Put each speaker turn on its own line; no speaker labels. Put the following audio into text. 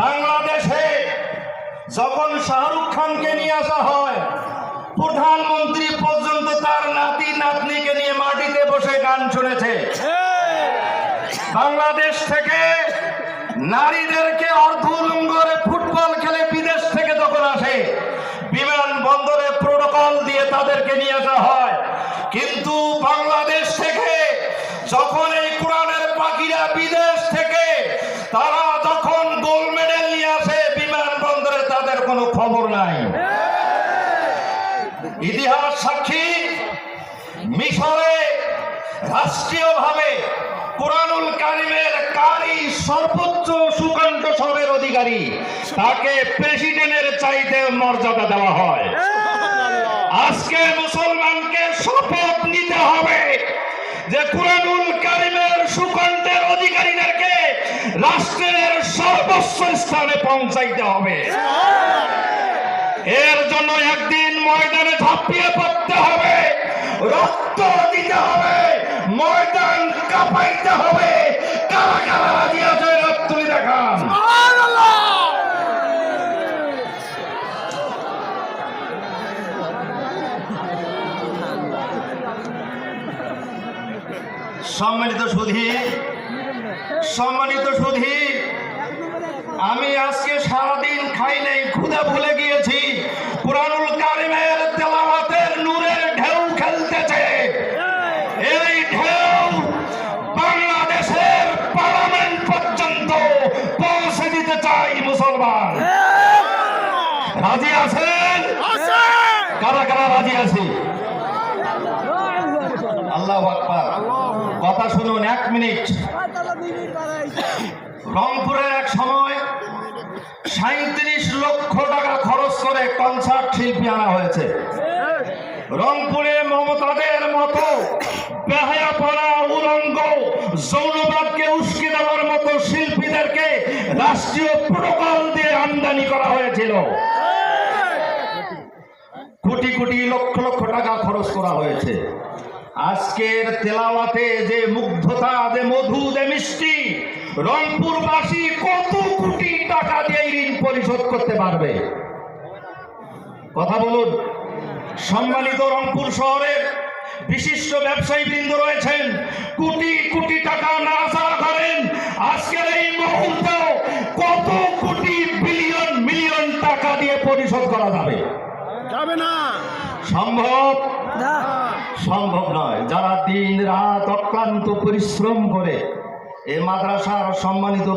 বাংলাদেশে যখন শাহরুখ খানকে নিয়ে আসা হয়, প্রধানমন্ত্রী পর্যন্ত তার নাতি নাতনিকে নিয়ে মাটিতে বসে গান শুনেছে। বাংলাদেশ থেকে নারীদেরকে অর্ধলঙ্গরে ফুটবল খেলে বিদেশ থেকে যখন আসে, বিমানবন্দরে প্রোটোকল দিয়ে তাদেরকে নিয়ে আসা হয়। কিন্তু বাংলাদেশ থেকে যখন এই কোরআনের পাখিরা বিদেশ থেকে তারা যখন গোল্ড মেডেল নিয়ে আসে, বিমানবন্দরে তাদের কোনো খবর নাই। ইতিহাস সাক্ষী, মিশরে রাষ্ট্রীয়ভাবে কুরআনুল কারীমের কারি সর্বোচ্চ সুকণ্ঠ স্বরের অধিকারী, তাকে প্রেসিডেন্টের চাইতে মর্যাদা দেওয়া হয়। আজকে মুসলমানকে শপথ নিতে হবে যে কুরআনুল কারীমের সুকণ্ঠের অধিকারীদেরকে রাষ্ট্রের সর্বোচ্চ স্থানে পৌঁছাইতে হবে। এর জন্য একদিন ময়দানে ঝাঁপিয়ে পড়তে হবে, রক্ত দিতে হবে, ময়দান কাঁপাইতে হবে। কারা কারা রাজি আছে রক্ত তুলে দেখান। সম্মানিত সুধী, আমি আজকে সারাদিন খাই নাই, ক্ষুধা ভুলে গিয়েছি। কুরআনুল কারীমের তেলাওয়াতের নূরের ঢেউ খেলতেছে। এই ঢেউ বাংলাদেশের পার্লামেন্ট পর্যন্ত পৌঁছে দিতে চাই মুসলমান। রাজি আছেন? কারা কারা রাজি আছে? আল্লাহু আকবার। কথা শুনুন, 1 মিনিট। রংপুরে এক সময় 37 লক্ষ টাকা খরচ করে কনসার্ট শিল্পী আনা হয়েছে। রংপুরে মমতাদের মতো বেহায়াপনা, উলঙ্গ, যৌনবাদকে উস্কে দেওয়ার মতো শিল্পীদেরকে রাষ্ট্রীয় প্রোটোকল দিয়ে আমদানি করা হয়েছিল। কোটি কোটি লক্ষ লক্ষ টাকা খরচ করা হয়েছে। আজকের তেলাওয়াতে যে মুগ্ধতা, যে মধু, যে মিষ্টি, রংপুরবাসী কত কোটি টাকা দিয়ে ঋণ পরিশোধ করতে পারবে? কথা বলুন। সম্মানিত রংপুর শহরের বিশিষ্ট ব্যবসায়ী বৃন্দ রয়েছেন, কোটি কোটি টাকা নাড়াচাড়া করেন। আজকের এই মুহূর্তে কত কোটি বিলিয়ন মিলিয়ন টাকা দিয়ে পরিশোধ করা যাবে? যাবে না। সম্ভব নয়। যারা দিন রাত অক্লান্ত পরিশ্রম করে এই মাদ্রাসার সম্মানিত